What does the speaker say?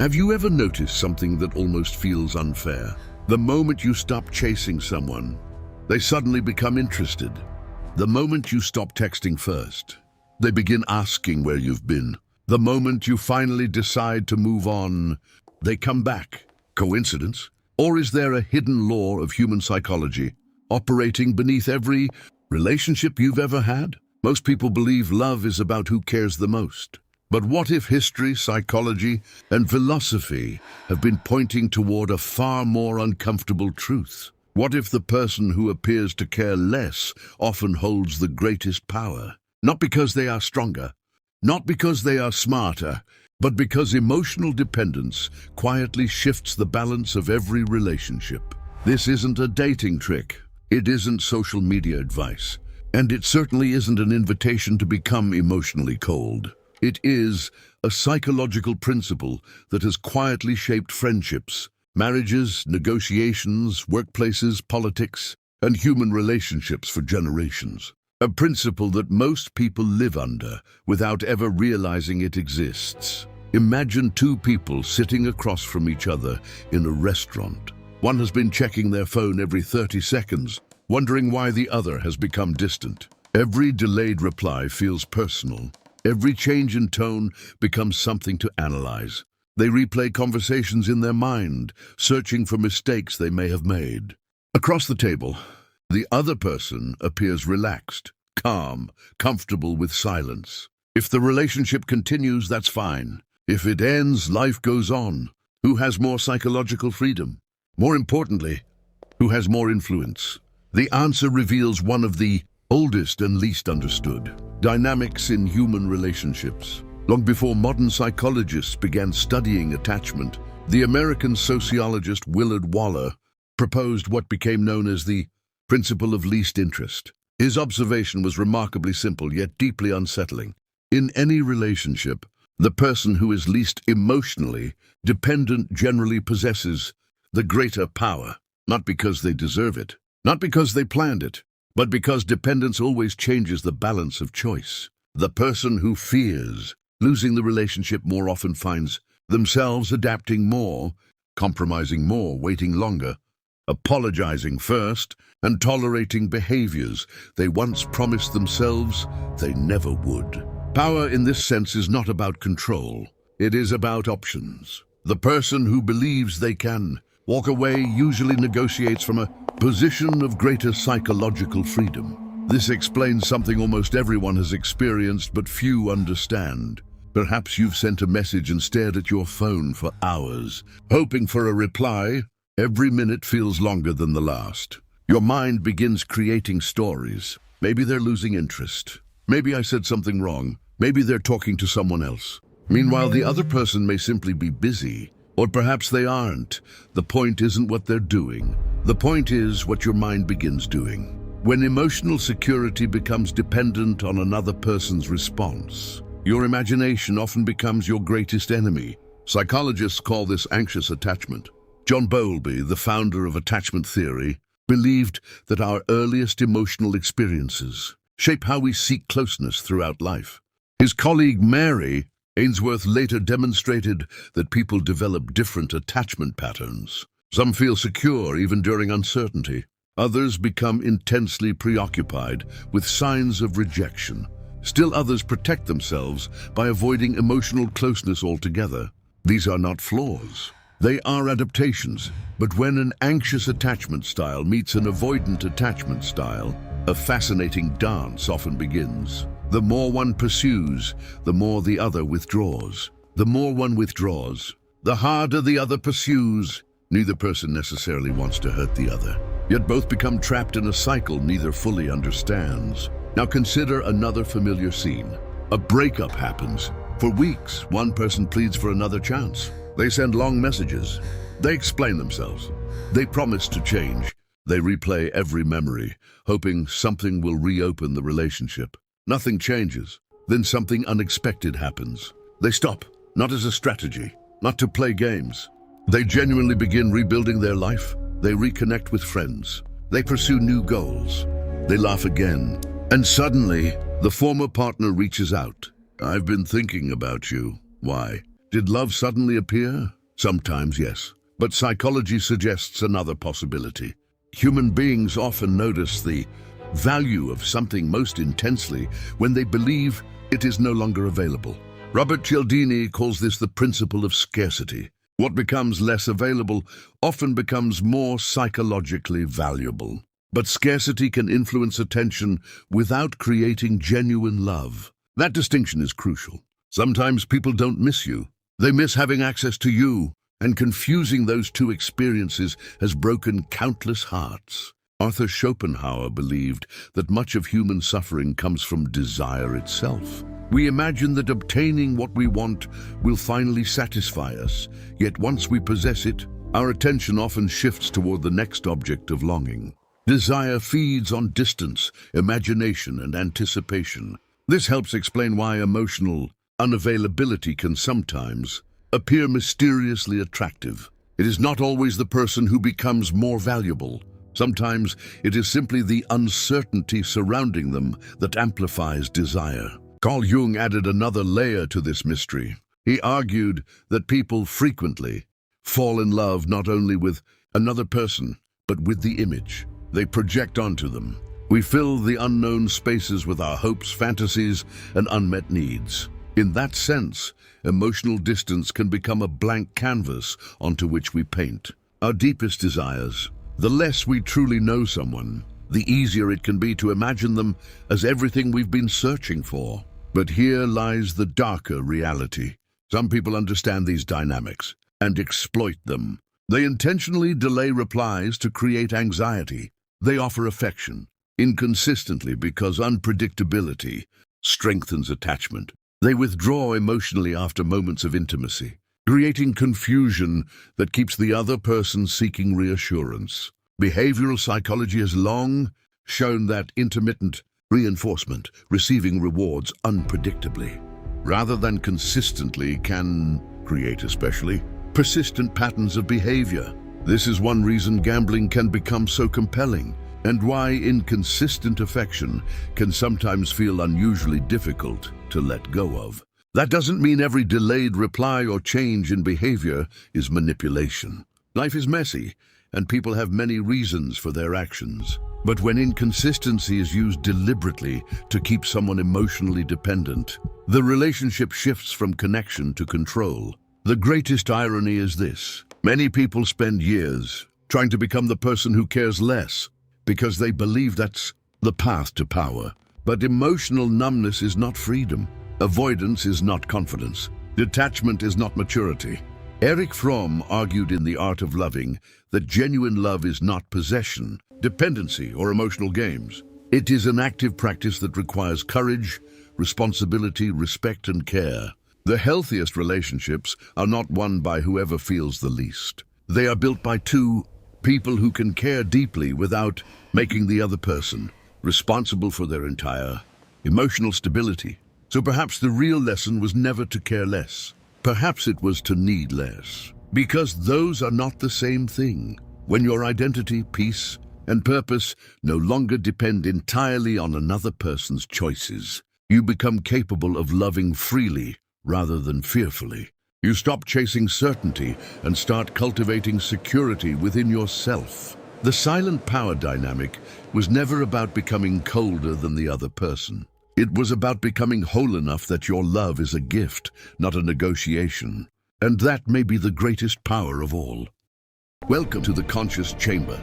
Have you ever noticed something that almost feels unfair? The moment you stop chasing someone, they suddenly become interested. The moment you stop texting first, they begin asking where you've been. The moment you finally decide to move on, they come back. Coincidence? Or is there a hidden law of human psychology operating beneath every relationship you've ever had? Most people believe love is about who cares the most. But what if history, psychology, and philosophy have been pointing toward a far more uncomfortable truth? What if the person who appears to care less often holds the greatest power? Not because they are stronger, not because they are smarter, but because emotional dependence quietly shifts the balance of every relationship. This isn't a dating trick. It isn't social media advice. And it certainly isn't an invitation to become emotionally cold. It is a psychological principle that has quietly shaped friendships, marriages, negotiations, workplaces, politics, and human relationships for generations. A principle that most people live under without ever realizing it exists. Imagine two people sitting across from each other in a restaurant. One has been checking their phone every 30 seconds, wondering why the other has become distant. Every delayed reply feels personal. Every change in tone becomes something to analyze. They replay conversations in their mind, searching for mistakes they may have made. Across the table, the other person appears relaxed, calm, comfortable with silence. If the relationship continues, that's fine. If it ends, life goes on. Who has more psychological freedom? More importantly, who has more influence? The answer reveals one of the oldest and least understood dynamics in human relationships. Long before modern psychologists began studying attachment, the American sociologist Willard Waller proposed what became known as the principle of least interest. His observation was remarkably simple, yet deeply unsettling. In any relationship, the person who is least emotionally dependent generally possesses the greater power, not because they deserve it, not because they planned it, but because dependence always changes the balance of choice. The person who fears losing the relationship more often finds themselves adapting more, compromising more, waiting longer, apologizing first, and tolerating behaviors they once promised themselves they never would. Power in this sense is not about control. It is about options. The person who believes they can walk away usually negotiates from a position of greater psychological freedom. This explains something almost everyone has experienced but few understand. Perhaps you've sent a message and stared at your phone for hours, hoping for a reply. Every minute feels longer than the last. Your mind begins creating stories. Maybe they're losing interest. Maybe I said something wrong. Maybe they're talking to someone else. Meanwhile, the other person may simply be busy. Or perhaps they aren't. The point isn't what they're doing. The point is what your mind begins doing. When emotional security becomes dependent on another person's response, your imagination often becomes your greatest enemy. Psychologists call this anxious attachment. John Bowlby, the founder of attachment theory, believed that our earliest emotional experiences shape how we seek closeness throughout life. His colleague Mary Ainsworth later demonstrated that people develop different attachment patterns. Some feel secure even during uncertainty. Others become intensely preoccupied with signs of rejection. Still others protect themselves by avoiding emotional closeness altogether. These are not flaws. They are adaptations. But when an anxious attachment style meets an avoidant attachment style, a fascinating dance often begins. The more one pursues, the more the other withdraws. The more one withdraws, the harder the other pursues. Neither person necessarily wants to hurt the other, yet both become trapped in a cycle neither fully understands. Now consider another familiar scene. A breakup happens. For weeks, one person pleads for another chance. They send long messages. They explain themselves. They promise to change. They replay every memory, hoping something will reopen the relationship. Nothing changes. Then something unexpected happens. They stop, not as a strategy, not to play games. They genuinely begin rebuilding their life. They reconnect with friends. They pursue new goals. They laugh again. And suddenly, the former partner reaches out. "I've been thinking about you." Why? Did love suddenly appear? Sometimes, yes. But psychology suggests another possibility. Human beings often notice the value of something most intensely when they believe it is no longer available. Robert Cialdini calls this the principle of scarcity. What becomes less available often becomes more psychologically valuable. But scarcity can influence attention without creating genuine love. That distinction is crucial. Sometimes people don't miss you. They miss having access to you, and confusing those two experiences has broken countless hearts. Arthur Schopenhauer believed that much of human suffering comes from desire itself. We imagine that obtaining what we want will finally satisfy us, yet once we possess it, our attention often shifts toward the next object of longing. Desire feeds on distance, imagination, and anticipation. This helps explain why emotional unavailability can sometimes appear mysteriously attractive. It is not always the person who becomes more valuable. Sometimes it is simply the uncertainty surrounding them that amplifies desire. Carl Jung added another layer to this mystery. He argued that people frequently fall in love not only with another person, but with the image they project onto them. We fill the unknown spaces with our hopes, fantasies, and unmet needs. In that sense, emotional distance can become a blank canvas onto which we paint our deepest desires. The less we truly know someone, the easier it can be to imagine them as everything we've been searching for. But here lies the darker reality. Some people understand these dynamics and exploit them. They intentionally delay replies to create anxiety. They offer affection inconsistently because unpredictability strengthens attachment. They withdraw emotionally after moments of intimacy, creating confusion that keeps the other person seeking reassurance. Behavioral psychology has long shown that intermittent reinforcement, receiving rewards unpredictably, rather than consistently, can create especially persistent patterns of behavior. This is one reason gambling can become so compelling, and why inconsistent affection can sometimes feel unusually difficult to let go of. That doesn't mean every delayed reply or change in behavior is manipulation. Life is messy, and people have many reasons for their actions. But when inconsistency is used deliberately to keep someone emotionally dependent, the relationship shifts from connection to control. The greatest irony is this: many people spend years trying to become the person who cares less because they believe that's the path to power. But emotional numbness is not freedom. Avoidance is not confidence. Detachment is not maturity. Erich Fromm argued in The Art of Loving that genuine love is not possession, dependency, or emotional games. It is an active practice that requires courage, responsibility, respect, and care. The healthiest relationships are not won by whoever feels the least. They are built by two people who can care deeply without making the other person responsible for their entire emotional stability. So perhaps the real lesson was never to care less. Perhaps it was to need less. Because those are not the same thing. When your identity, peace, and purpose no longer depend entirely on another person's choices, you become capable of loving freely rather than fearfully. You stop chasing certainty and start cultivating security within yourself. The silent power dynamic was never about becoming colder than the other person. It was about becoming whole enough that your love is a gift, not a negotiation. And that may be the greatest power of all. Welcome to the conscious chamber.